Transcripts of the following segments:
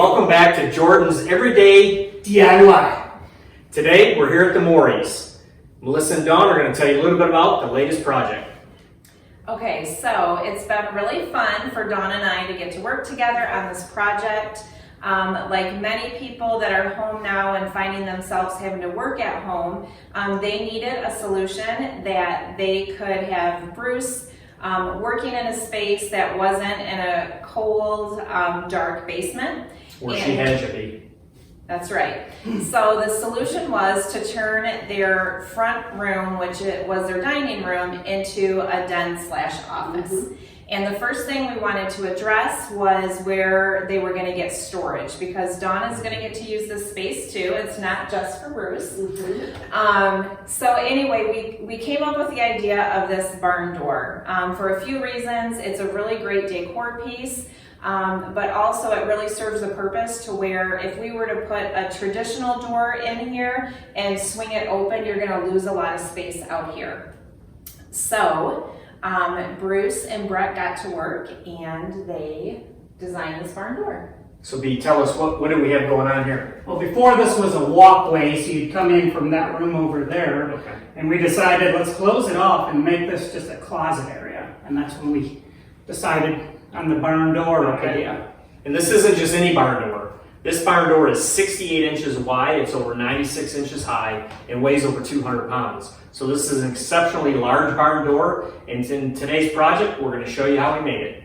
welcome back to Jordan's Everyday DIY. Today we're here at the Morey's. Melissa and Dawn are going to tell you a little bit about the latest project. Okay, so it's been really fun for Dawn and I to get to work together on this project. Like many people that are home now and finding themselves having to work at home, they needed a solution that they could have Bruce working in a space that wasn't in a cold, dark basement. Where she had to be. That's right. So the solution was to turn their front room, which it was their dining room, into a den/office. And the first thing we wanted to address was where they were going to get storage, because Dawn is going to get to use this space too. It's not just for Bruce. So anyway, we came up with the idea of this barn door for a few reasons. It's a really great decor piece. But also it really serves a purpose to where if we were to put a traditional door in here and swing it open, you're going to lose a lot of space out here. So Bruce and Brett got to work and they designed this barn door. So B, tell us, what do we have going on here? Well, before this was a walkway, so you'd come in from that room over there. Okay. And we decided, let's close it off and make this just a closet area. And that's when we decided on the barn door idea. And this isn't just any barn door. This barn door is 68 inches wide, it's over 96 inches high, and weighs over 200 pounds. So this is an exceptionally large barn door, and in today's project, we're going to show you how we made it.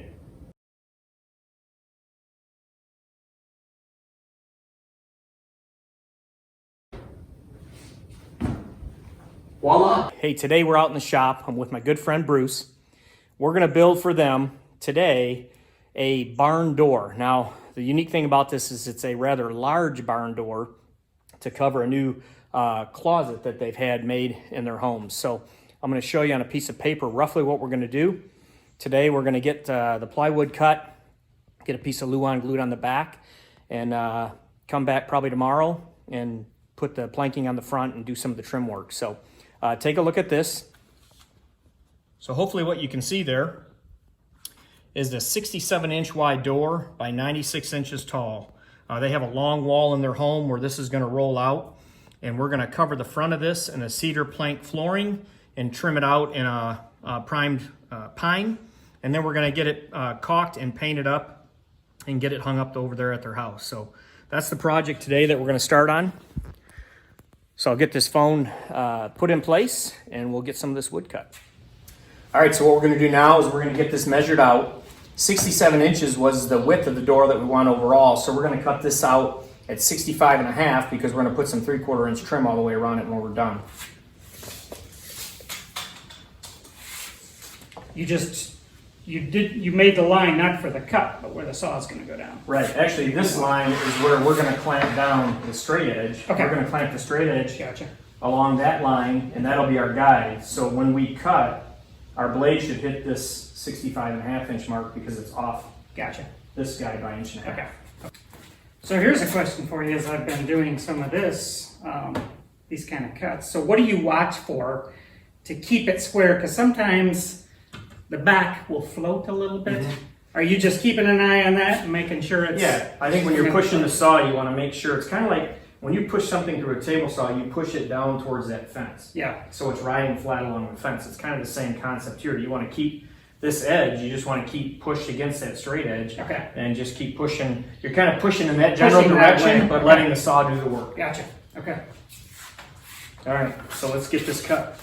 Voila! Hey, today we're out in the shop. I'm with my good friend Bruce. We're going to build for them today a barn door. Now, the unique thing about this is it's a rather large barn door to cover a new closet that they've had made in their homes. So I'm going to show you on a piece of paper roughly what we're going to do. Today we're going to get the plywood cut, get a piece of Luan glued on the back, and come back probably tomorrow and put the planking on the front and do some of the trim work. So take a look at this. So hopefully what you can see there is the 67-inch wide door by 96 inches tall. They have a long wall in their home where this is going to roll out, and we're going to cover the front of this in a cedar plank flooring and trim it out in a primed pine, and then we're going to get it caulked and painted up and get it hung up over there at their house. So that's the project today that we're going to start on. So I'll get this phone put in place and we'll get some of this wood cut. All right, so what we're going to do now is we're going to get this measured out. 67 inches was the width of the door that we want overall, so we're going to cut this out at 65 and a half because we're going to put some 3/4 inch trim all the way around it when we're done. You made the line not for the cut, but where the saw is going to go down. Right, actually this line is where we're going to clamp down the straight edge. Okay. We're going to clamp the straight edge Gotcha. along that line, and that'll be our guide. So when we cut, our blade should hit this 65 and a half inch mark because it's off Gotcha. this guy by 1.5 inches. Okay. So here's a question for you as I've been doing some of this, these kind of cuts. So what do you watch for to keep it square? Because sometimes the back will float a little bit. Are you just keeping an eye on that and making sure it's... Yeah, I think when you're pushing the saw, you want to make sure it's kind of like when you push something through a table saw, you push it down towards that fence. Yeah. So it's riding flat along the fence. It's kind of the same concept here. You want to keep this edge, you just want to keep pushed against that straight edge. Okay. And just keep pushing. You're kind of pushing in that general Pushing that direction, way. but letting the saw do the work. Gotcha. Okay. All right, so let's get this cut.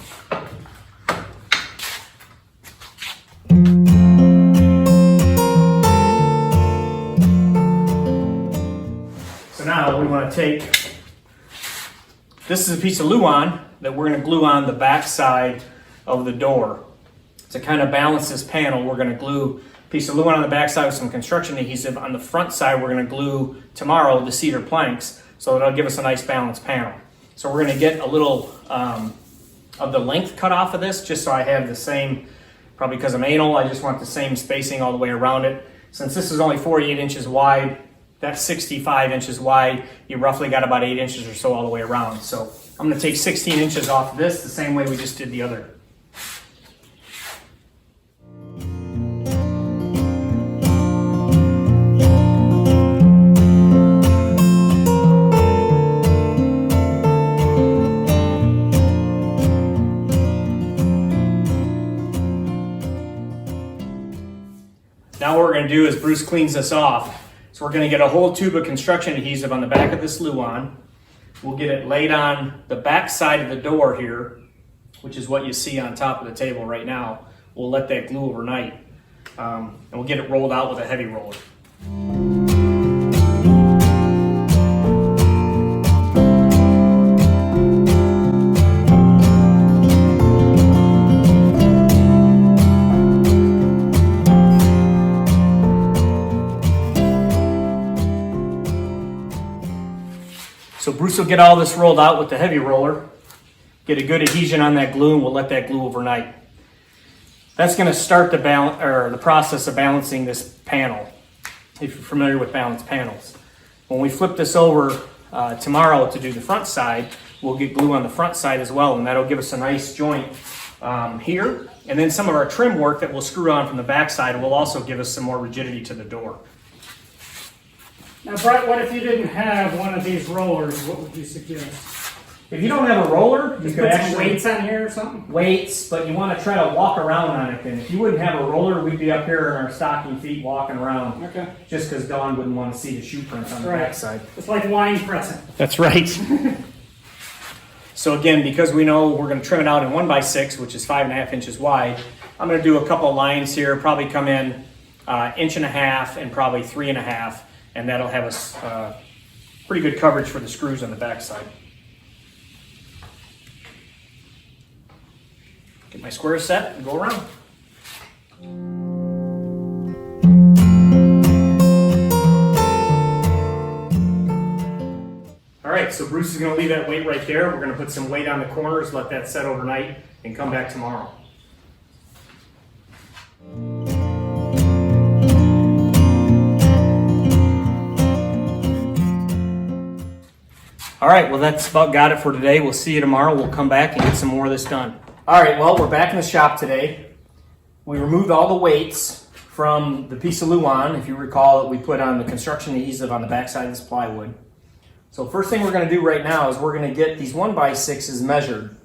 So now we want to take, this is a piece of Luan that we're going to glue on the back side of the door. To kind of balance this panel, we're going to glue a piece of Luan on the back side with some construction adhesive. On the front side, we're going to glue tomorrow the cedar planks, so that'll give us a nice balanced panel. So we're going to get a little of the length cut off of this, just so I have the same, probably because I'm anal, I just want the same spacing all the way around it. Since this is only 48 inches wide, that's 65 inches wide, you roughly got about 8 inches or so all the way around. So I'm going to take 16 inches off of this the same way we just did the other. gonna do is Bruce cleans this off. So we're gonna get a whole tube of construction adhesive on the back of this Luan. We'll get it laid on the back side of the door here, which is what you see on top of the table right now. We'll let that glue overnight. And we'll get it rolled out with a heavy roller. So Bruce will get all this rolled out with the heavy roller, get a good adhesion on that glue, and we'll let that glue overnight. That's going to start the process of balancing this panel, if you're familiar with balanced panels. When we flip this over tomorrow to do the front side, we'll get glue on the front side as well, and that'll give us a nice joint here. And then some of our trim work that we'll screw on from the back side will also give us some more rigidity to the door. Now, Brett, what if you didn't have one of these rollers? What would you suggest? If you don't have a roller, you Just could put some actually weights on here or something? weights, but you want to try to walk around on it. And if you wouldn't have a roller, we'd be up here in our stocking feet walking around. Okay. Just because Dawn wouldn't want to see the shoe prints on the Right. backside. It's like wine pressing. That's right. So again, because we know we're going to trim it out in 1x6, which is 5.5 inches wide, I'm going to do a couple of lines here, probably come in 1.5 inches and probably 3.5, and that'll have us pretty good coverage for the screws on the backside. Get my squares set and go around. All right, so Bruce is going to leave that weight right there. We're going to put some weight on the corners, let that set overnight, and come back tomorrow. All right, well, that's about got it for today. We'll see you tomorrow. We'll come back and get some more of this done. All right, well, we're back in the shop today. We removed all the weights from the piece of Luan. If you recall it, we put on the construction adhesive on the backside of this plywood. So first thing we're going to do right now is we're going to get these 1x6s measured.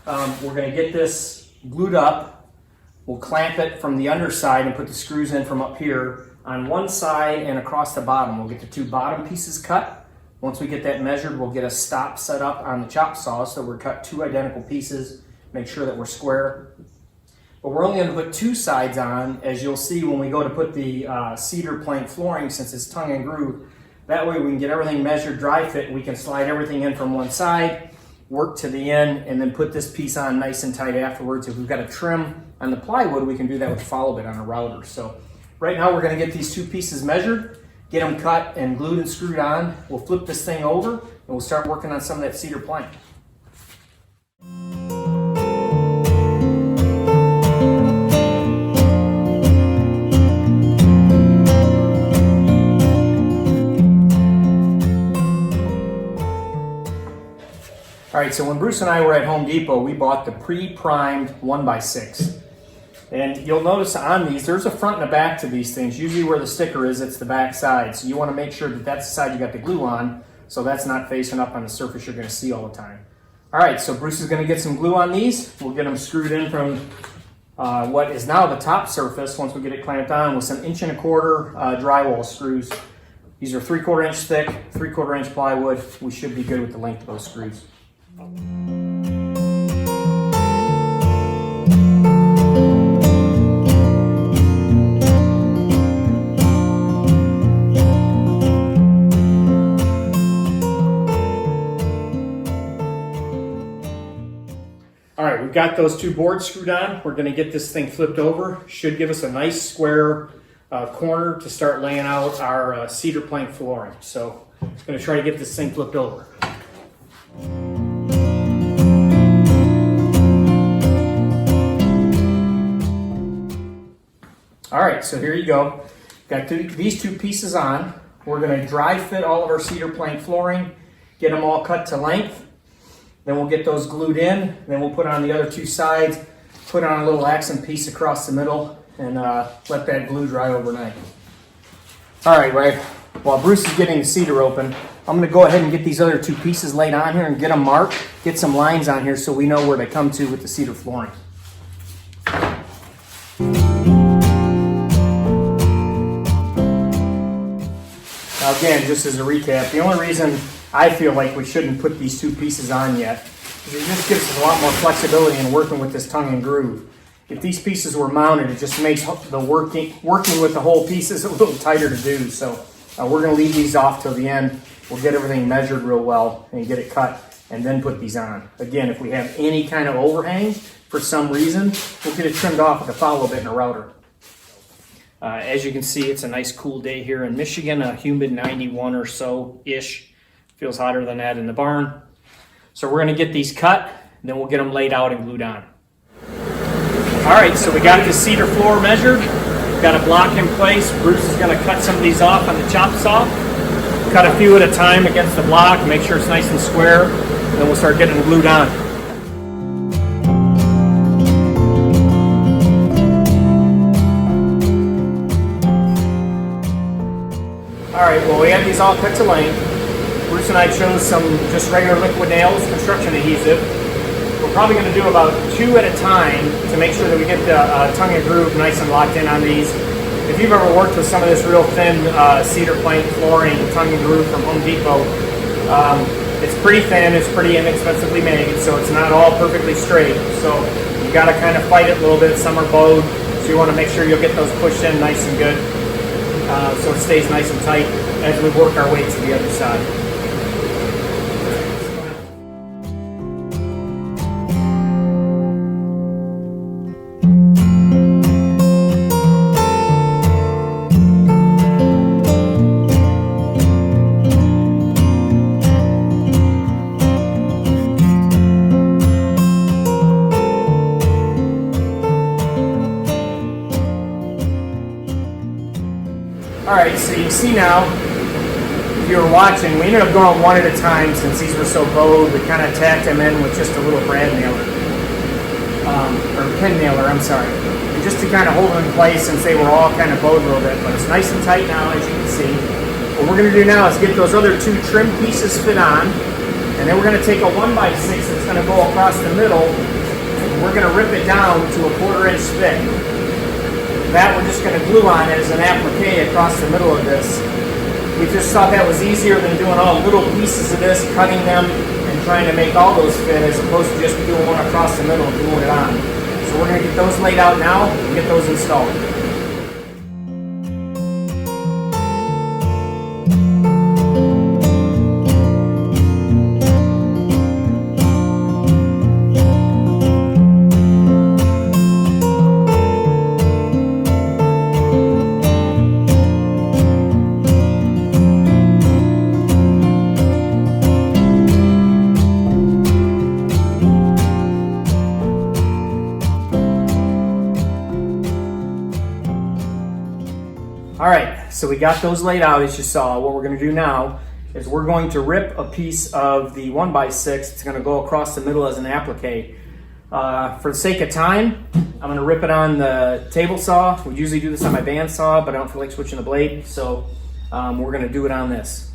We're going to get this glued up. We'll clamp it from the underside and put the screws in from up here on one side and across the bottom. We'll get the two bottom pieces cut. Once we get that measured, we'll get a stop set up on the chop saw so we're cut two identical pieces, make sure that we're square. But we're only going to put two sides on, as you'll see when we go to put the cedar plank flooring, since it's tongue and groove. That way we can get everything measured, dry fit, and we can slide everything in from one side, work to the end, and then put this piece on nice and tight afterwards. If we've got a trim on the plywood, we can do that with follow bit on a router. So right now we're going to get these two pieces measured, get them cut and glued and screwed on. We'll flip this thing over and we'll start working on some of that cedar plank. All right, so when Bruce and I were at Home Depot, we bought the pre-primed 1x6. And you'll notice on these, there's a front and a back to these things. Usually where the sticker is, it's the back side. So you want to make sure that that's the side you got the glue on, so that's not facing up on the surface you're going to see all the time. All right, so Bruce is going to get some glue on these. We'll get them screwed in from what is now the top surface once we get it clamped on with some 1.25 inch drywall screws. These are 3/4 inch thick, 3/4 inch plywood. We should be good with the length of those screws. All right, we've got those two boards screwed on. We're going to get this thing flipped over. Should give us a nice square corner to start laying out our cedar plank flooring. So I'm going to try to get this thing flipped over. All right, so here you go. Got these two pieces on. We're going to dry fit all of our cedar plank flooring, get them all cut to length. Then we'll get those glued in. Then we'll put on the other two sides, put on a little accent piece across the middle, and let that glue dry overnight. All right, while Bruce is getting the cedar open, I'm going to go ahead and get these other two pieces laid on here and get them marked, get some lines on here so we know where to come to with the cedar flooring. Again, just as a recap, the only reason I feel like we shouldn't put these two pieces on yet is it just gives us a lot more flexibility in working with this tongue and groove. If these pieces were mounted, it just makes the working with the whole pieces a little tighter to do. So we're going to leave these off till the end. We'll get everything measured real well and get it cut and then put these on. Again, if we have any kind of overhang for some reason, we'll get it trimmed off with a follow bit and a router. As you can see, it's a nice cool day here in Michigan, a humid 91 or so-ish. Feels hotter than that in the barn. So we're going to get these cut, and then we'll get them laid out and glued on. All right, so we got the cedar floor measured. We've got a block in place. Bruce is going to cut some of these off on the chop saw. Cut a few at a time against the block, make sure it's nice and square, and then we'll start getting them glued on. All right, well, we have these all cut to length. Bruce and I chose some just regular liquid nails, construction adhesive. We're probably going to do about 2 at a time to make sure that we get the tongue and groove nice and locked in on these. If you've ever worked with some of this real thin cedar plank flooring, tongue and groove from Home Depot, it's pretty thin, it's pretty inexpensively made, so it's not all perfectly straight. So you got to kind of fight it a little bit. Some are bowed, so you want to make sure you'll get those pushed in nice and good. So it stays nice and tight as we work our way to the other side. Alright, so you see now, if you were watching, we ended up going one at a time since these were so bowed. We kind of tacked them in with just a little brad nailer, or pin nailer, I'm sorry. And just to kind of hold them in place since they were all kind of bowed a little bit, but it's nice and tight now, as you can see. What we're going to do now is get those other 2 trim pieces fit on, and then we're going to take a 1x6 that's going to go across the middle, and we're going to rip it down to a 1/4 inch thick. That we're just going to glue on as an applique across the middle of this. We just thought that was easier than doing all little pieces of this, cutting them and trying to make all those fit as opposed to just doing one across the middle and gluing it on. So we're going to get those laid out now and get those installed. All right, so we got those laid out as you saw. What we're going to do now is we're going to rip a piece of the 1x6. It's going to go across the middle as an applique. For the sake of time, I'm going to rip it on the table saw. We usually do this on my bandsaw, but I don't feel like switching the blade, so we're going to do it on this.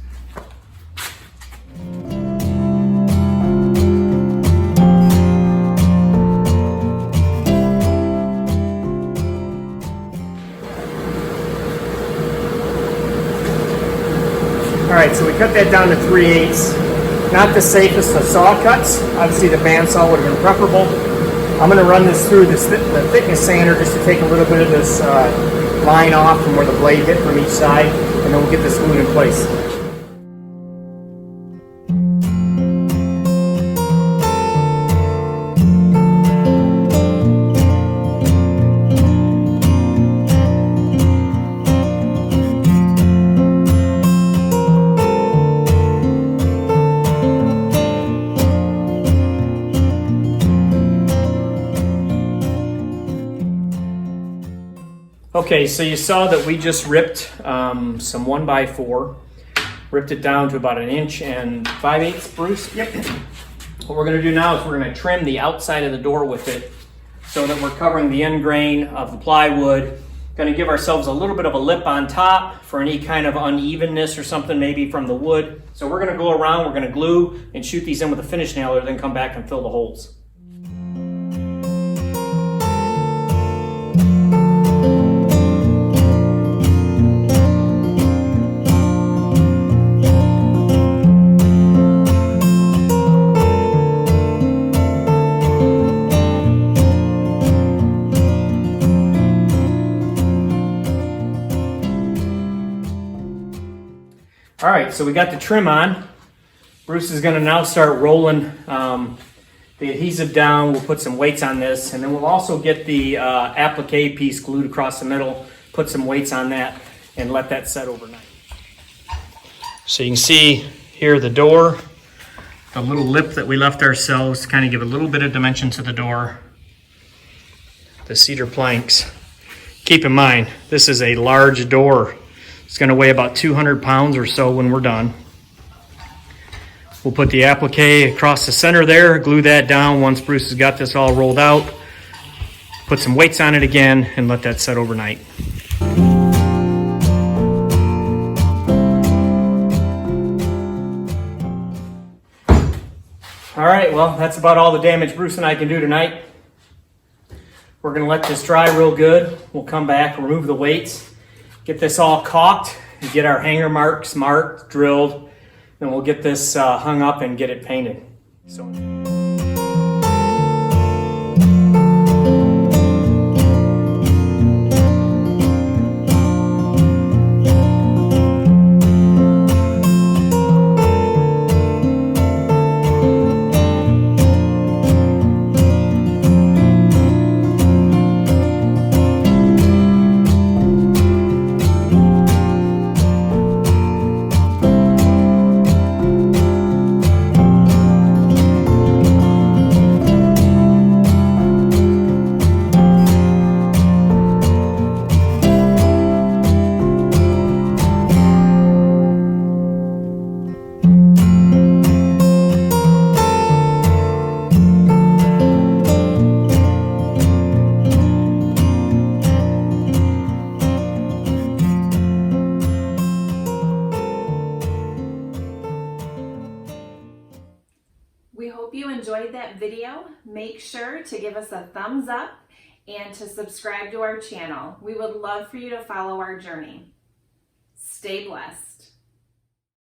Alright, so we cut that down to 3/8. Not the safest of saw cuts. Obviously the bandsaw would have been preferable. I'm going to run this through the thickness sander just to take a little bit of this line off from where the blade hit from each side, and then we'll get this glued in place. Okay, so you saw that we just ripped some 1x4, ripped it down to about 1 5/8 inches, Bruce. Yep. What we're going to do now is we're going to trim the outside of the door with it so that we're covering the end grain of the plywood. Going to give ourselves a little bit of a lip on top for any kind of unevenness or something maybe from the wood. So we're going to go around, we're going to glue and shoot these in with a finish nailer, then come back and fill the holes. All right, so we got the trim on. Bruce is gonna now start rolling the adhesive down. We'll put some weights on this, and then we'll also get the applique piece glued across the middle, put some weights on that, and let that set overnight. So you can see here the door, the little lip that we left ourselves to kind of give a little bit of dimension to the door. The cedar planks. Keep in mind, this is a large door. It's gonna weigh about 200 pounds or so when we're done. We'll put the applique across the center there, glue that down once Bruce has got this all rolled out. Put some weights on it again and let that set overnight. All right, well, that's about all the damage Bruce and I can do tonight. We're gonna let this dry real good. We'll come back, remove the weights, get this all caulked, and get our hanger marks marked, drilled, then we'll get this hung up and get it painted. So. We hope you enjoyed that video. Make sure to give us a thumbs up and to subscribe to our channel. We would love for you to follow our journey. Stay blessed.